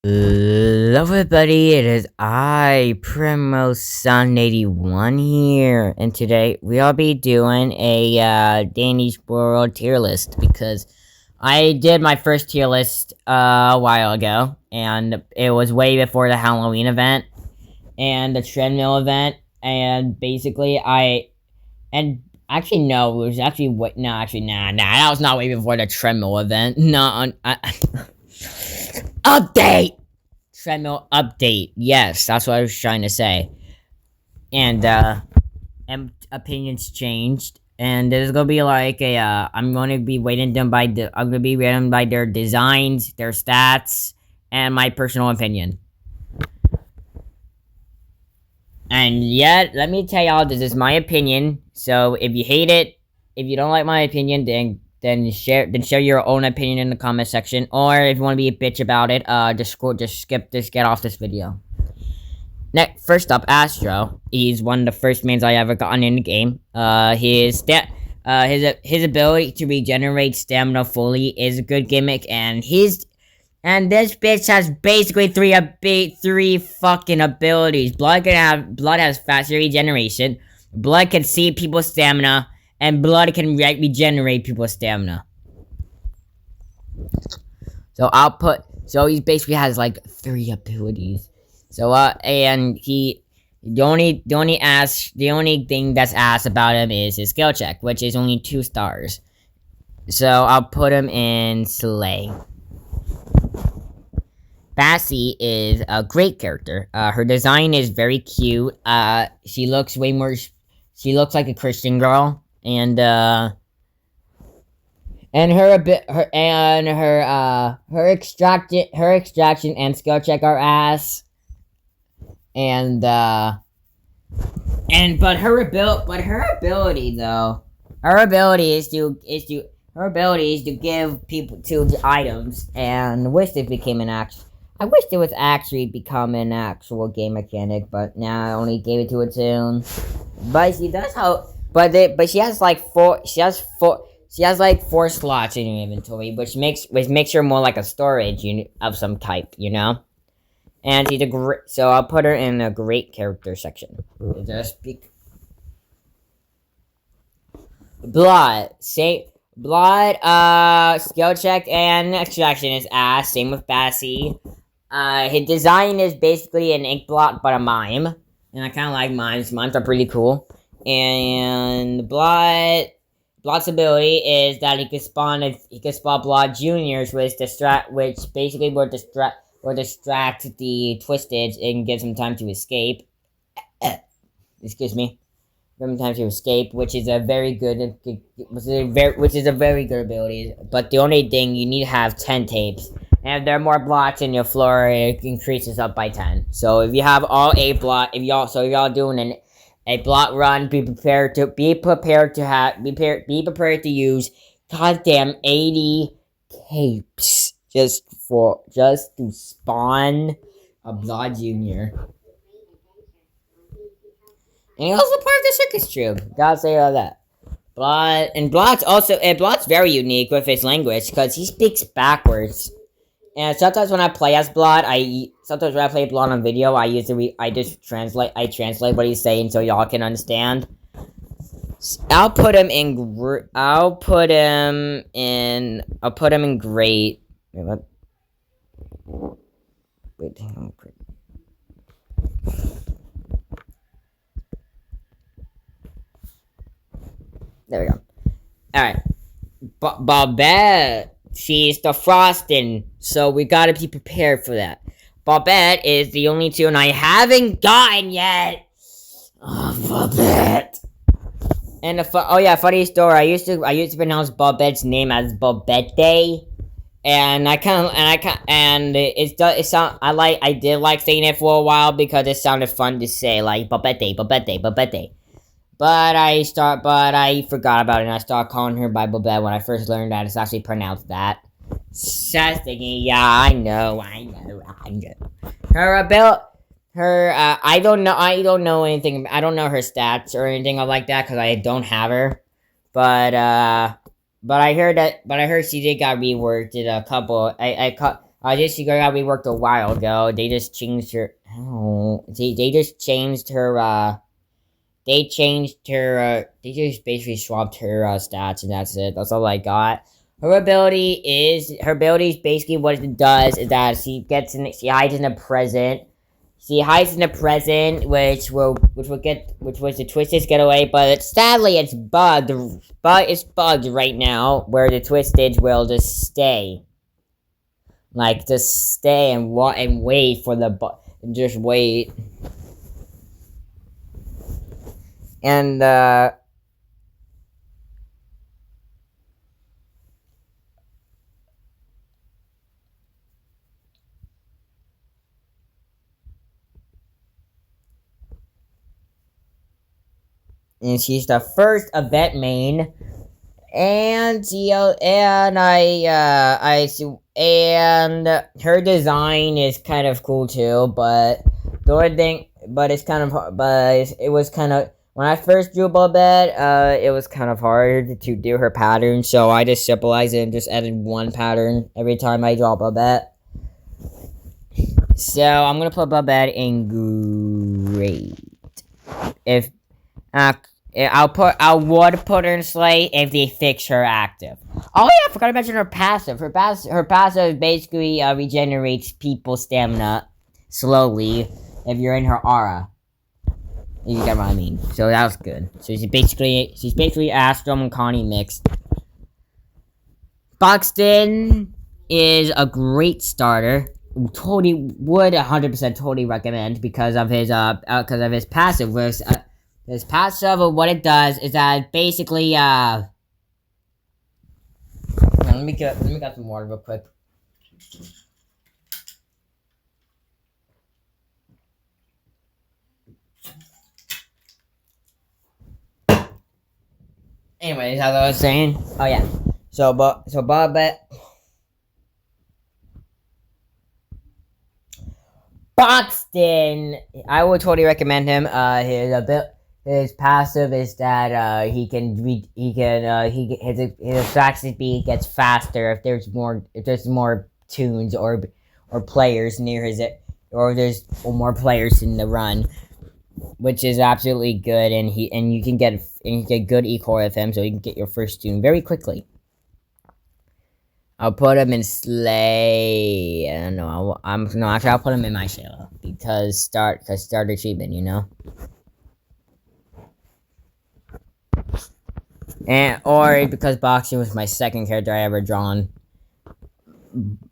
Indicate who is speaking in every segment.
Speaker 1: Hello everybody, it is I, Primo Sun81 here, and today we'll be doing a Danish World tier list, because I did my first tier list a while ago, and it was way before the Halloween event, and the treadmill event, and basically actually no, it was actually, that was not way before the treadmill event, update! Treadmill update. Yes, that's what I was trying to say. And opinions changed. And there's gonna be like I'm gonna be I'm gonna be rating by their designs, their stats, and my personal opinion. And yet, let me tell y'all, this is my opinion. So if you hate it, if you don't like my opinion, share your own opinion in the comment section. Or if you want to be a bitch about it, just get off this video. Next, first up, Astro. He's one of the first mains I ever gotten in the game. His ability to regenerate stamina fully is a good gimmick, and this bitch has basically three fucking abilities. Blood has faster regeneration. Blood can see people's stamina, and blood can regenerate people's stamina. So he basically has like 3 abilities. So and the only thing that's asked about him is his skill check, which is only 2 stars. So I'll put him in Slay. Bassie is a great character. Her design is very cute. She looks like a Christian girl, and her extraction and skill check are ass. But her ability is to give people to the items, and I wish it was actually become an actual game mechanic, but now I only gave it to a toon. But she does she has like 4 slots in her inventory, which makes her more like a storage unit of some type, you know? And so I'll put her in a great character section. Blood, skill check and extraction is ass, same with Bassie. His design is basically an ink blot, but a mime. And I kinda like mimes. Mimes are pretty cool. And Blood's ability is that he can spawn Blood Juniors, which basically will distract the Twisted and gives him time to escape. Excuse me. Give him time to escape, which is a very good ability. But the only thing, you need to have 10 tapes. And if there are more blocks in your floor, it increases up by 10. So if you have all 8 blocks, if y'all doing a block run, be prepared to use goddamn 80 tapes just to spawn a Blood Junior. And he's also part of the circus troupe. Gotta say all that. Blood's very unique with his language, because he speaks backwards. And sometimes when I play as Blood, on video, I translate what he's saying so y'all can understand. I'll put him in great. Wait, hang on. There we go. Alright. Bobette. She's the frosting, so we gotta be prepared for that. Bobette is the only toon I haven't gotten yet. Oh, Bobette. And funny story. I used to pronounce Bobette's name as Bobette, and I did like saying it for a while because it sounded fun to say, like Bobette. But I forgot about it, and I started calling her by Bobette when I first learned that it's actually pronounced that. Just thinking, yeah, I know. I don't know anything. I don't know her stats or anything like that because I don't have her. But I heard she got reworked in a couple. This girl got reworked a while ago. They just changed her. Oh, they just changed her. They changed her. They just basically swapped her stats, and that's it. That's all I got. Her ability is basically what it does is that she hides in the present. She hides in the present, which was the Twisted Getaway, but sadly it's bugged. But it's bugged right now, where the Twisted will just stay. Like, just stay and wait for the just wait. And, she's the first event main. And and her design is kind of cool too, but the only thing, but it's kind of, but it was kind of, when I first drew Bobette, it was kind of hard to do her pattern, so I just simplified it and just added one pattern every time I draw Bobette. So I'm gonna put Bobette in great. If I would put her in Slay if they fix her active. Oh yeah, I forgot to mention her passive. Her passive basically regenerates people's stamina slowly if you're in her aura. You get what I mean. So that was good. So she's basically Astrum and Connie mixed. Buxton is a great starter. Totally would 100% totally recommend because of his passive. His passive, what it does is that basically, let me get some water real quick. Anyways, as I was saying, oh yeah, so Bobette, Buxton, I would totally recommend him. His passive is that his attack speed gets faster if there's more toons or players near his, or there's more players in the run, which is absolutely good, and you can get good eco with him, so you can get your first toon very quickly. I'll put him in Slay. I don't know. Actually, I'll put him in my Shayla because starter achievement, you know. Or because boxing was my second character I ever drawn.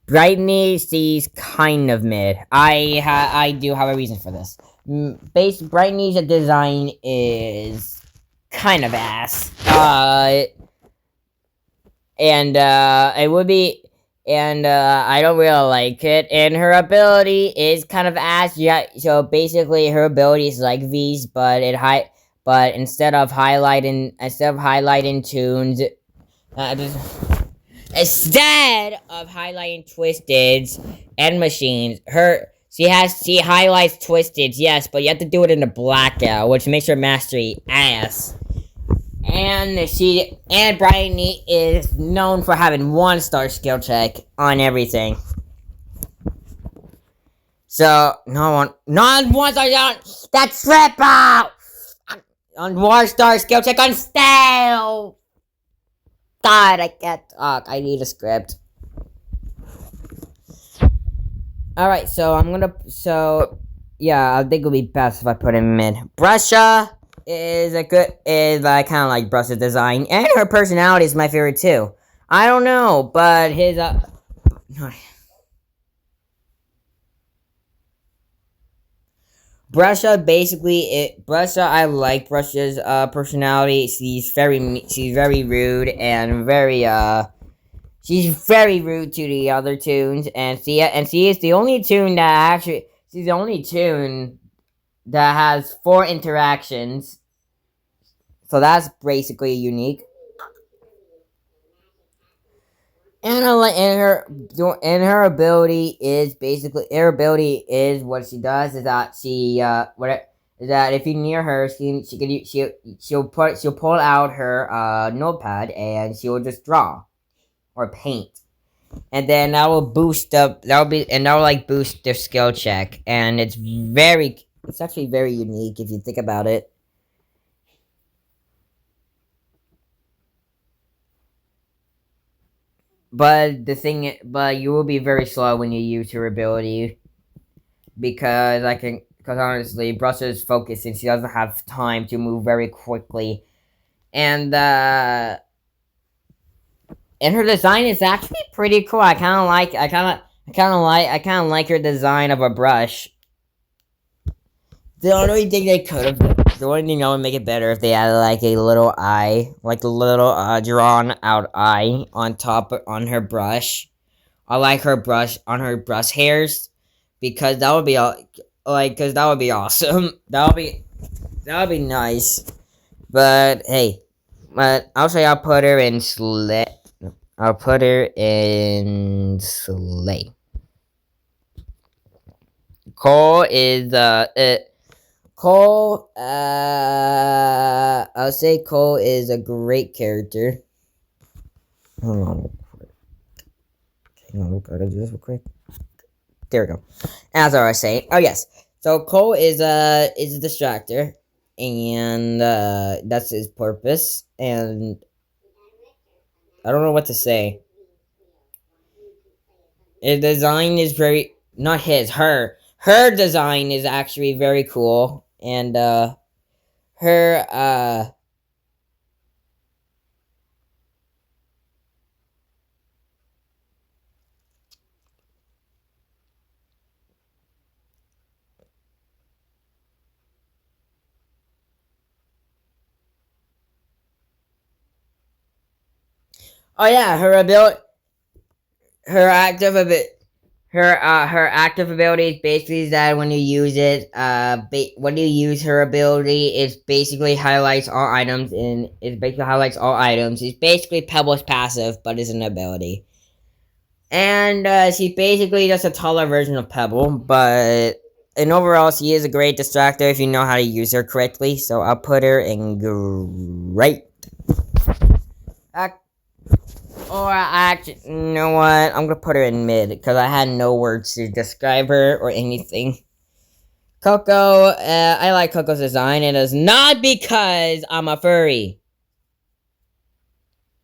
Speaker 1: Brightney sees kind of mid. I do have a reason for this. Brightney's design is kind of ass. It would be, I don't really like it. And her ability is kind of ass. Yeah, so basically her ability is like V's, but instead of highlighting toons, instead of highlighting twisteds and machines, she highlights twisteds, yes, but you have to do it in a blackout, which makes her mastery ass. And Bryony is known for having 1-star skill check on everything. So not 1-star, that's triple! On 1-star skill check on style. God, I can't talk. I need a script. Alright, yeah, I think it'll be best if I put him in mid. Brusha I kind of like Brusha's design, and her personality is my favorite too. I don't know, but his, Brusha, I like Brusha's personality. She's very rude and she's very rude to the other toons, and she is the only toon that has 4 interactions. So that's basically unique. And her ability is what she does is that if you're near her, she'll pull out her notepad and she'll just draw or paint. and then that will boost up. That will like boost their skill check, and it's actually very unique if you think about it. But you will be very slow when you use her ability because honestly, Brussels is focusing. She doesn't have time to move very quickly, and her design is actually pretty cool. I kind of like her design of a brush. The only thing they could have, the only thing that would make it better if they added like a little eye, like a little drawn out eye on top on her brush. I like her brush on her brush hairs because that would be because that would be awesome. That would be nice. But hey, but I'll say I'll put her in slay. I'll put her in slay. Cole is Cole, I'll say Cole is a great character. Hold on. Hang on, gotta do this real quick. There we go. As I was saying, oh yes. So Cole is a distractor, and that's his purpose. And I don't know what to say. His design is very not his, her. Her design is actually very cool, and her oh yeah, her active ability. Her active ability is basically that when you use it, when you use her ability, it basically highlights all items, and it basically highlights all items. It's basically Pebble's passive, but it's an ability. And she's basically just a taller version of Pebble, but and overall, she is a great distractor if you know how to use her correctly. So I'll put her in great. Or I actually, you know what? I'm gonna put her in mid because I had no words to describe her or anything. Coco, I like Coco's design. It is not because I'm a furry.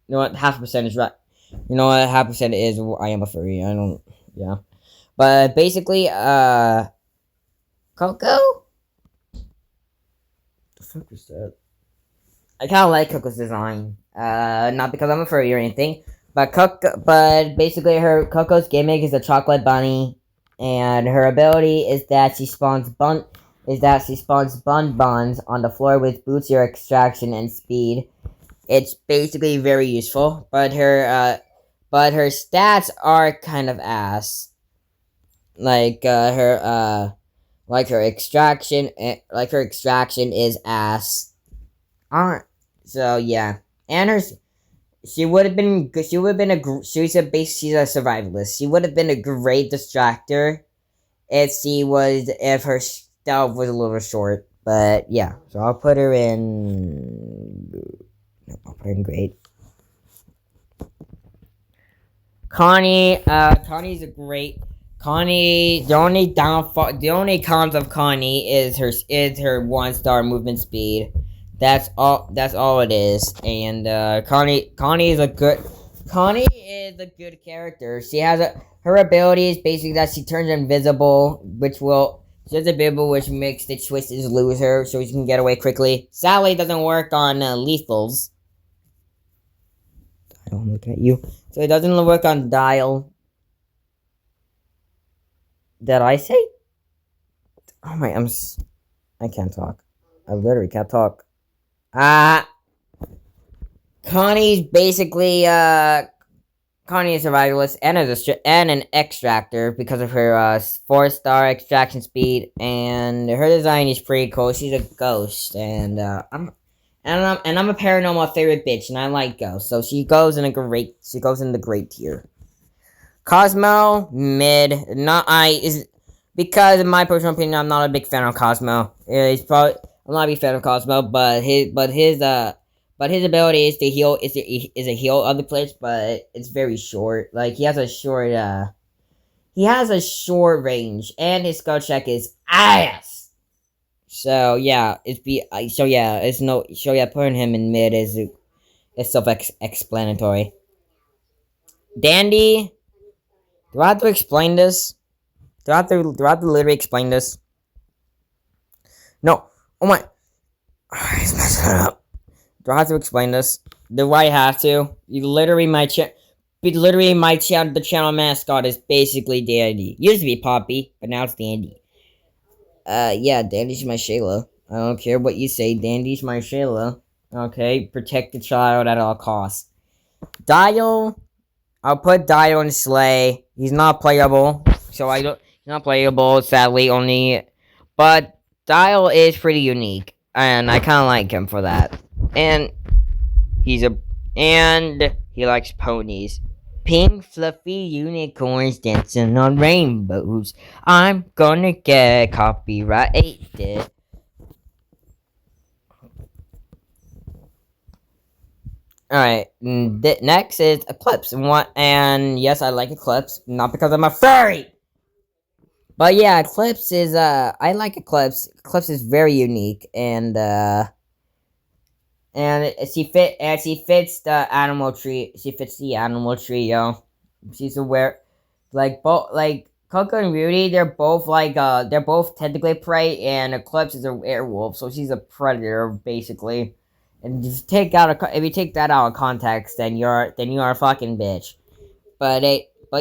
Speaker 1: You know what? Half percent is right. You know what? Half percent is I am a furry. I don't. Yeah. But basically, Coco. The fuck is that? I kind of like Coco's design. Not because I'm a furry or anything, but basically Coco's gimmick is a chocolate bunny, and her ability is that she spawns bun buns on the floor with boosts your extraction and speed. It's basically very useful, but her stats are kind of ass. Like her extraction is ass. So yeah, and she's a survivalist. She would have been a great distractor if her stealth was a little short. But yeah, so I'll put her in. I'll put her in great. Connie's a great. Connie, the only cons of Connie is her 1-star movement speed. That's all it is. And Connie is a good character. Her ability is basically that she turns invisible, which makes the twists lose her, so she can get away quickly. Sadly, it doesn't work on lethals. I don't look at you. So it doesn't work on Dial. Did I say? Oh my, I can't talk. I literally can't talk. Connie's basically Connie is a survivalist and an extractor because of her 4-star extraction speed, and her design is pretty cool. She's a ghost, and I'm a paranormal favorite bitch, and I like ghosts, so she goes in the great tier. Cosmo mid, because in my personal opinion, I'm not a big fan of Cosmo. I'm not a big fan of Cosmo, but But his ability is to heal is a heal other players, but it's very short. Like he has a short range, and his skill check is ass. So yeah, it's no so yeah, putting him in mid is self explanatory. Dandy, do I have to explain this? Do I have to literally explain this? No. Oh my. He's messing it up. Do I have to explain this? Do I have to? You literally the channel mascot is basically Dandy. Used to be Poppy, but now it's Dandy. Yeah, Dandy's my Shayla. I don't care what you say, Dandy's my Shayla. Okay, protect the child at all costs. Dial, I'll put Dial in Slay. He's not playable, so I don't. He's not playable, sadly. Only, but Dial is pretty unique, and I kind of like him for that. And and he likes ponies. Pink fluffy unicorns dancing on rainbows. I'm gonna get copyrighted. Alright, next is Eclipse. And yes, I like Eclipse, not because I'm a furry! But yeah, Eclipse is, I like Eclipse. Eclipse is very unique, and she fits the animal tree. She fits the animal tree, yo. She's aware, like Coco and Rudy. They're both technically prey, and Eclipse is a werewolf, so she's a predator basically. And if you take that out of context, then you are a fucking bitch. But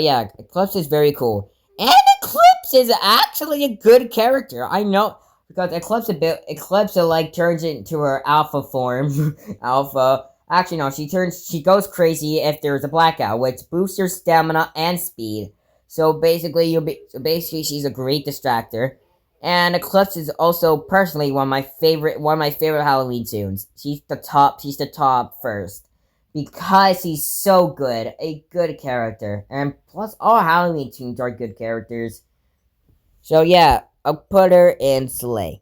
Speaker 1: yeah, Eclipse is very cool, and Eclipse is actually a good character. I know. Because Eclipse like turns into her alpha form. Alpha. Actually, no, she goes crazy if there's a blackout, which boosts her stamina and speed. So basically, she's a great distractor. And Eclipse is also personally one of my favorite Halloween tunes. She's the top first. Because she's so good. A good character. And plus all Halloween tunes are good characters. So yeah, I'll put her in Slay.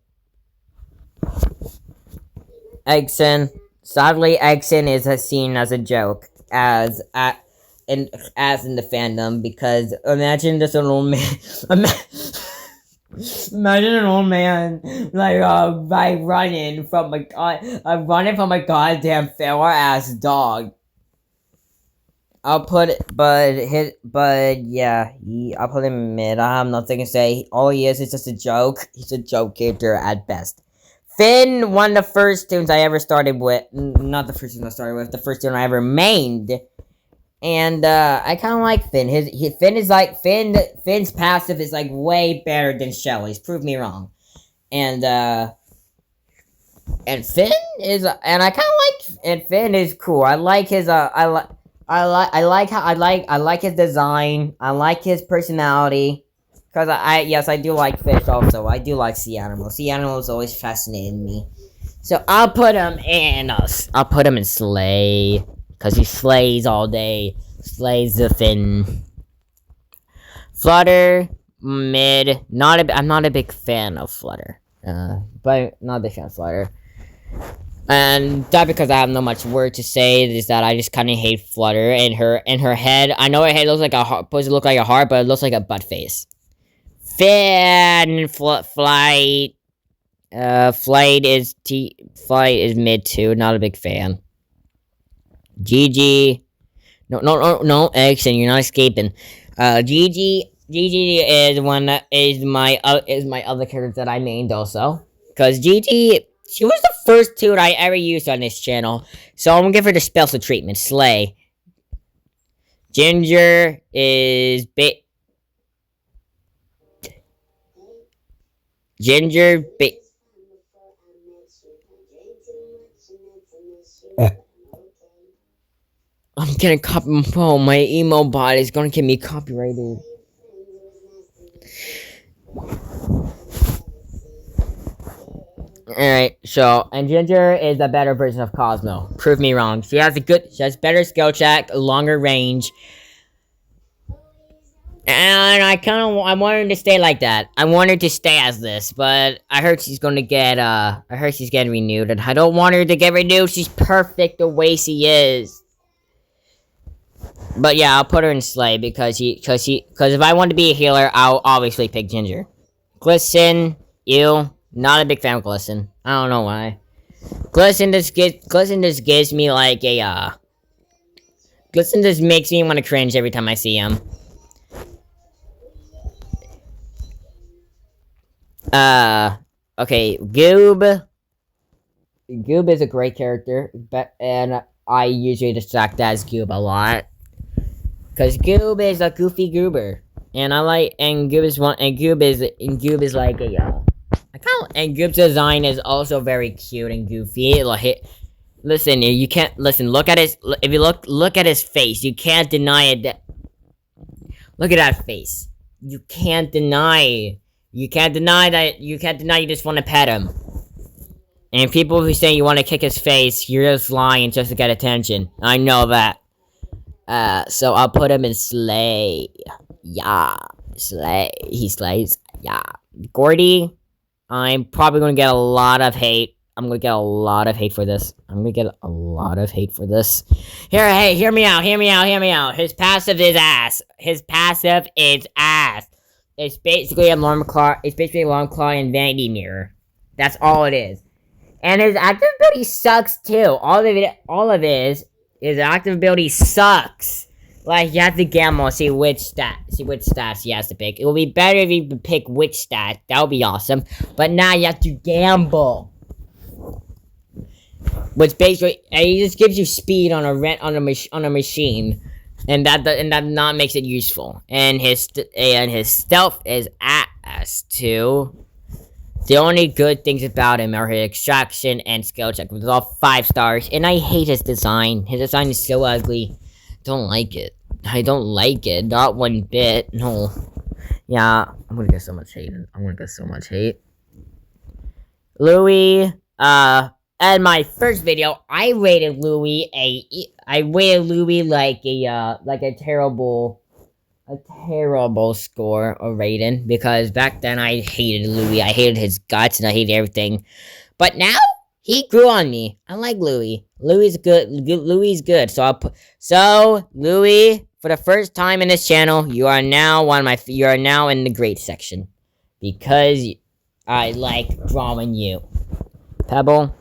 Speaker 1: Eggson. Sadly, Eggson is seen as a joke, as in the fandom, because imagine this an old man. Imagine an old man running from a goddamn feral ass dog. I'll put him in mid. I have nothing to say. All he is just a joke. He's a joke character at best. Finn, one of the first tunes I ever started with. Not the first tune I started with, the first tune I ever mained. And, I kinda like Finn. Finn's passive is, like, way better than Shelly's. Prove me wrong. And Finn is, and Finn is cool. I like his, I like his design. I like his personality. Cause I do like fish also. I do like sea animals. Sea animals always fascinated me. So I'll put him in Slay. Cause he slays all day. Slays the Finn. Flutter, mid. I'm not a big fan of Flutter. But not a big fan of Flutter. And that because I have no much word to say is that I just kind of hate Flutter and her head. I know her head looks like supposed to look like a heart, but it looks like a butt face. Finn flight. Flight is mid too. Not a big fan. GG. No, Erickson, you're not escaping. GG is my other character that I named also. Cause GG. She was the first tune I ever used on this channel, so I'm gonna give her the special treatment. Slay. Ginger is I'm gonna copy. Oh, my emo bot is gonna get me copyrighted. Alright, so, and Ginger is a better version of Cosmo. Prove me wrong. She has better skill check, longer range. And I want her to stay like that. I want her to stay as this, but I heard she's gonna get I heard she's getting renewed, and I don't want her to get renewed. She's perfect the way she is. But yeah, I'll put her in Slay because if I want to be a healer, I'll obviously pick Ginger. Glisten, ew, not a big fan of Glisten. I don't know why. Glisten just gives me like a Glisten just makes me want to cringe every time I see him. Okay, Goob. Goob is a great character, and I usually just act as Goob a lot. Cause Goob is a goofy goober. And Goob is like a, and Goob's design is also very cute and goofy. Like, listen, you can't, look at if you look at his face, you can't deny it. Look at that face. You can't deny you just want to pet him. And people who say you want to kick his face, you're just lying just to get attention. I know that. So I'll put him in Slay. Yeah. Slay. He slays. Yeah. Gordy, I'm probably gonna get a lot of hate. I'm gonna get a lot of hate for this. Hey, hear me out. His passive is ass. It's basically Alarm Clock and Vanity Mirror. That's all it is. And his active ability sucks too. All of it is his active ability sucks. Like, you have to gamble, see which stats he has to pick. It would be better if you pick which stat. That would be awesome. But now you have to gamble. Which basically, he just gives you speed on a machine, and that not makes it useful. And his stealth is ass too. The only good things about him are his extraction and skill check, which is all 5 stars. And I hate his design. His design is so ugly. Don't like it. I don't like it. Not one bit. No. Yeah, I'm gonna get so much hate. Louis, in my first video, I rated Louis like a terrible score or rating, because back then I hated Louis. I hated his guts and I hated everything. But now he grew on me. I like Louis. Louis good. So Louis, for the first time in this channel, you are now in the great section, because I like drawing you. Pebble.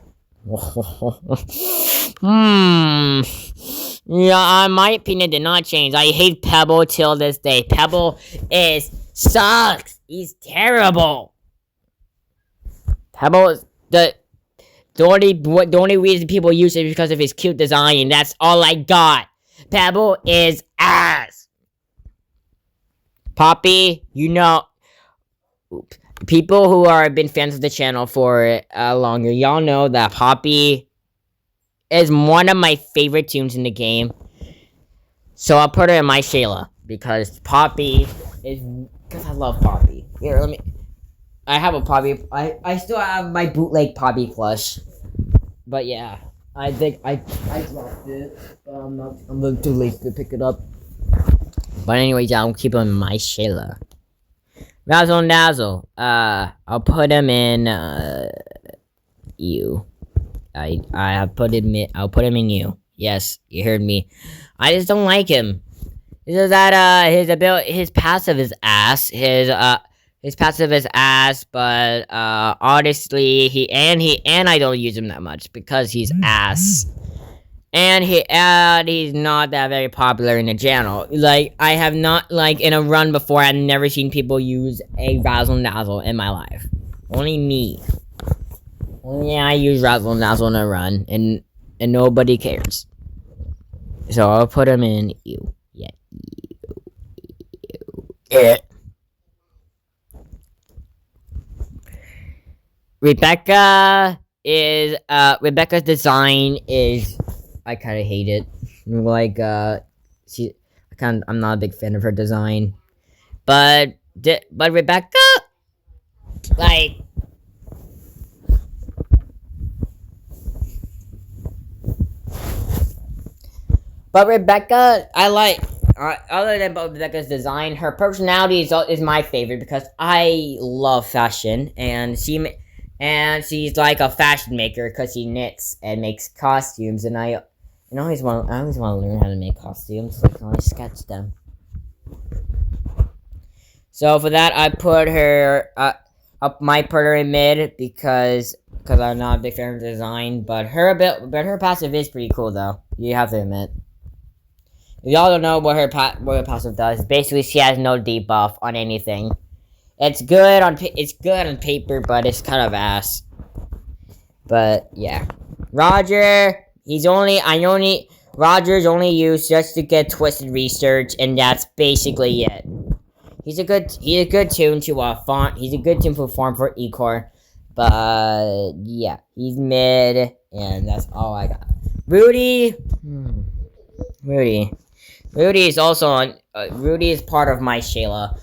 Speaker 1: Yeah, my opinion did not change. I hate Pebble till this day. Pebble sucks. He's terrible. Pebble is the only reason people use it is because of his cute design. That's all I got. Pebble is ass. Poppy, people who have been fans of the channel for longer, y'all know that Poppy is one of my favorite tunes in the game. So I'll put her in my Shayla, because I love Poppy. Here, I have a Poppy. I still have my bootleg Poppy plush. But yeah, I think I dropped it. I'm too late to pick it up. But anyways, I'll keep him in my Shayla. Razzle Dazzle. I'll put him in you. I'll put him in you. Yes, you heard me. I just don't like him. It's just that his passive is ass. His passive is ass, but honestly, I don't use him that much because he's ass. And he's not that very popular in the channel. Like, I have not, in a run before, I've never seen people use a Razzle Dazzle in my life. Only me. Only I use Razzle Dazzle in a run, and nobody cares. So I'll put him in you. Yeah, you. Rebecca's design is, I kind of hate it. Like, I'm not a big fan of her design. But Rebecca, like, but Rebecca, I like other than Becca's design, her personality is my favorite because I love fashion, and she's like a fashion maker because she knits and makes costumes, and I always want to learn how to make costumes, like I sketch them. So for that, I put her might put her in mid because I'm not a big fan of design, but her passive is pretty cool though. You have to admit. If y'all don't know what her passive does, basically she has no debuff on anything. It's good on paper, but it's kind of ass. But yeah, Roger's only used just to get twisted research, and that's basically it. He's a good toon to farm. He's a good toon for farm for Ecor, but yeah, he's mid, and that's all I got. Rudy is also on. Rudy is part of my Shayla.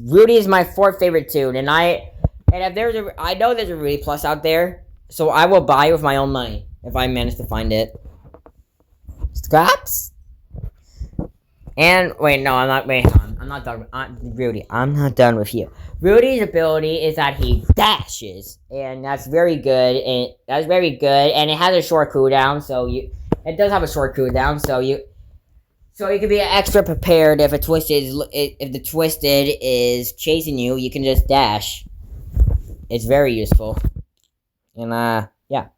Speaker 1: Rudy is my fourth favorite toon, and I know there's a Rudy Plus out there, so I will buy it with my own money if I manage to find it. Scraps. And wait, no, I'm not. Wait, I'm not done. Rudy, I'm not done with you. Rudy's ability is that he dashes, and that's very good. And it has a short cooldown, so it does have a short cooldown, so you can be extra prepared if the twisted is chasing you. You can just dash. It's very useful. And yeah.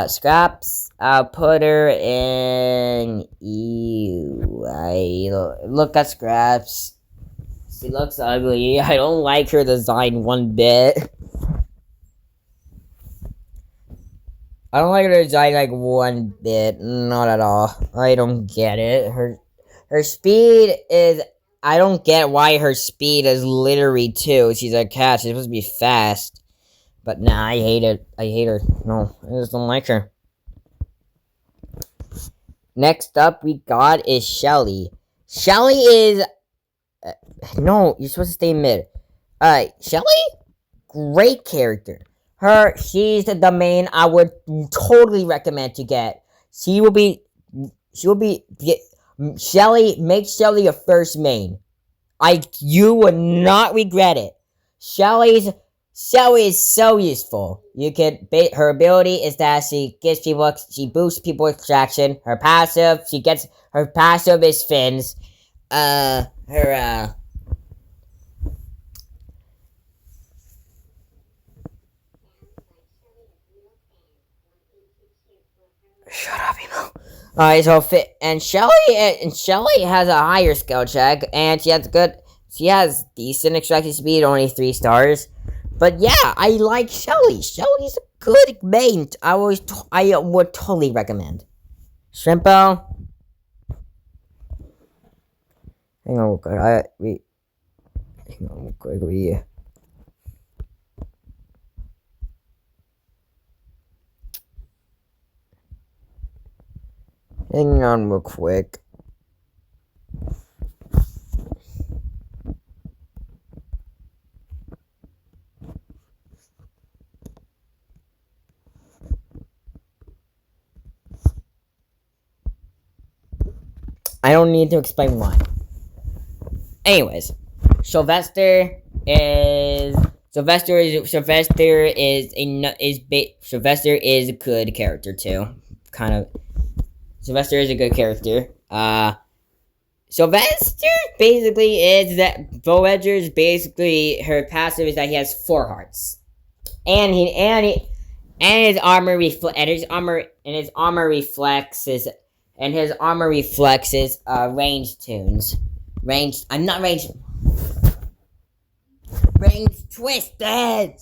Speaker 1: Scraps, I'll put her in EU. I look at Scraps. She looks ugly. I don't like her design one bit. I don't like her design like one bit. Not at all. I don't get it. Her speed is... I don't get why her speed is literally 2. She's a cat. She's supposed to be fast. But nah, I hate it. I hate her. No, I just don't like her. Next up we got is Shelly. Shelly is... no, you're supposed to stay mid. Shelly? Great character. She's the main I would totally recommend to get. Shelly, make Shelly your first main. You would not regret it. Shelly is so useful. Her ability is that she boosts people extraction. Her passive is fins. Shut up, emo. Alright, so Shelly has a higher skill check, and she has decent extraction speed, only 3 stars. But yeah, I like Shelly. Shelly's a good main. I would totally recommend. Shrimpo. Hang on, real quick. Hang on real quick. I don't need to explain why. Anyways, Sylvester is a good character too. Kind of. Sylvester is a good character. Sylvester basically is that Voyager's basically her passive is that he has 4 hearts, and his armor reflexes ranged toons. Ranged twisted.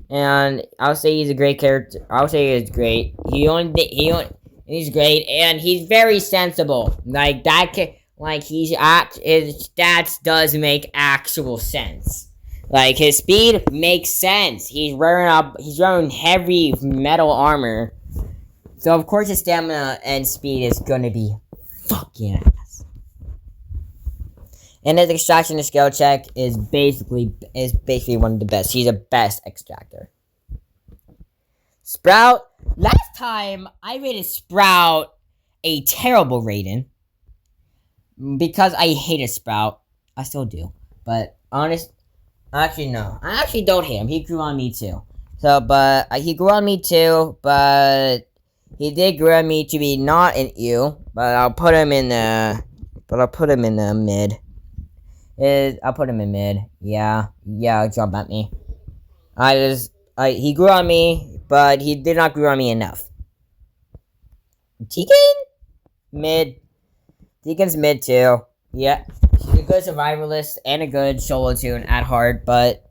Speaker 1: And I'll say he's a great character. I'll say he's great. He's great, and he's very sensible. Like that his stats does make actual sense. Like his speed makes sense. He's wearing heavy metal armor, so of course his stamina and speed is gonna be fucking ass. And his extraction and skill check is basically one of the best. He's the best extractor. Sprout. Last time I rated Sprout a terrible rating because I hated Sprout. I still do, but actually no, I actually don't hate him. He grew on me too. So, but he grew on me too, but he did grow on me to be not an ew. But I'll put him in the mid. I'll put him in mid. Yeah, jump at me. He grew on me, but he did not grow on me enough. Tegan? Mid. Tegan's mid too. Yeah. She's a good survivalist and a good solo toon at heart, but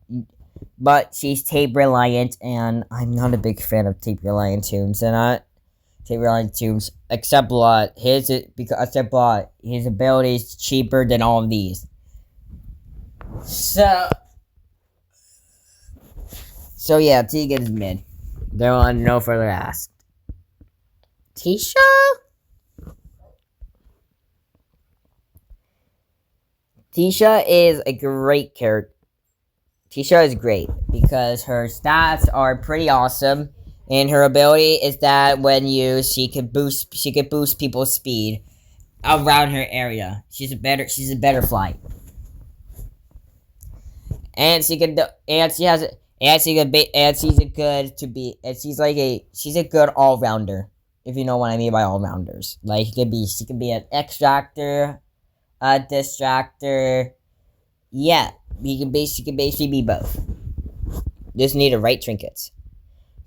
Speaker 1: she's tape reliant, and I'm not a big fan of tape reliant toons. Except Blood. His ability is cheaper than all of these. So yeah, Tegan's mid. There will no further asked. Tisha? Tisha is a great character. Tisha is great because her stats are pretty awesome, and her ability is that she could boost people's speed around her area. She's a better flight. And she's a good all-rounder, if you know what I mean by all-rounders. Like, she could be an extractor, a distractor. Yeah, she can basically be both. Just need the right trinkets.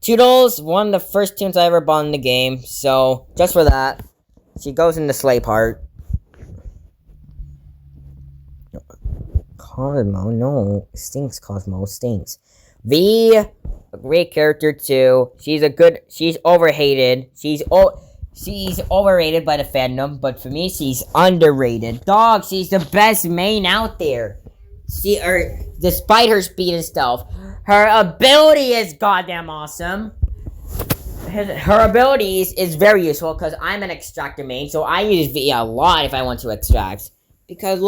Speaker 1: Toodles, one of the first toons I ever bought in the game, so just for that, she goes in the sleigh part. Cosmo, no. Stinks, Cosmo, stinks. V, a great character too. She's overhated. She's overrated by the fandom, but for me, she's underrated. Dog, she's the best main out there. Despite her speed and stealth, her ability is goddamn awesome. Her abilities is very useful because I'm an extractor main, so I use V a lot if I want to extract. Because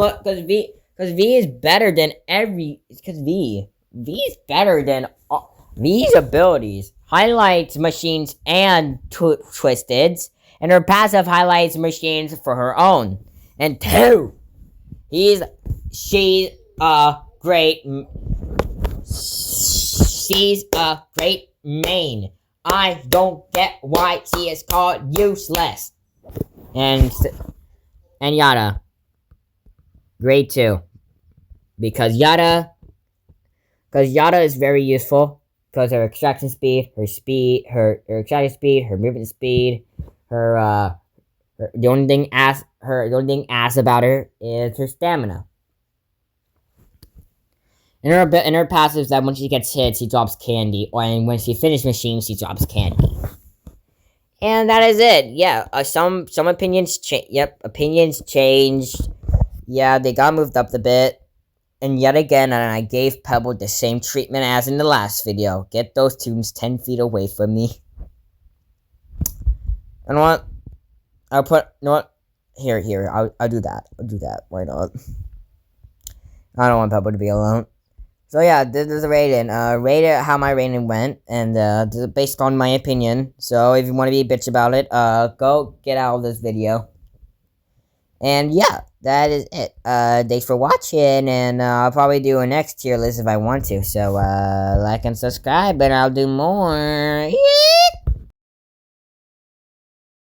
Speaker 1: V is better than V's abilities highlights machines and twisteds, and her passive highlights machines for her own. And two, she's a great main. I don't get why she is called useless. And Yada, great too. Because Yada is very useful because her extraction speed, her extraction speed, her movement speed, the only thing ass about her is her stamina. And her passive is that when she gets hit, she drops candy, and when she finishes machines, she drops candy. And that is it. Yeah, some opinions opinions changed. Yeah, they got moved up a bit. And yet again, and I gave Pebble the same treatment as in the last video. Get those toons 10 feet away from me. You know what? I'll do that. Why not? I don't want Pebble to be alone. So yeah, this is a rating. Rate it how my rating went, and this is based on my opinion. So if you want to be a bitch about it, go get out of this video. And yeah, that is it. Thanks for watching, and I'll probably do a next tier list if I want to. So like and subscribe, and I'll do more. Yeah.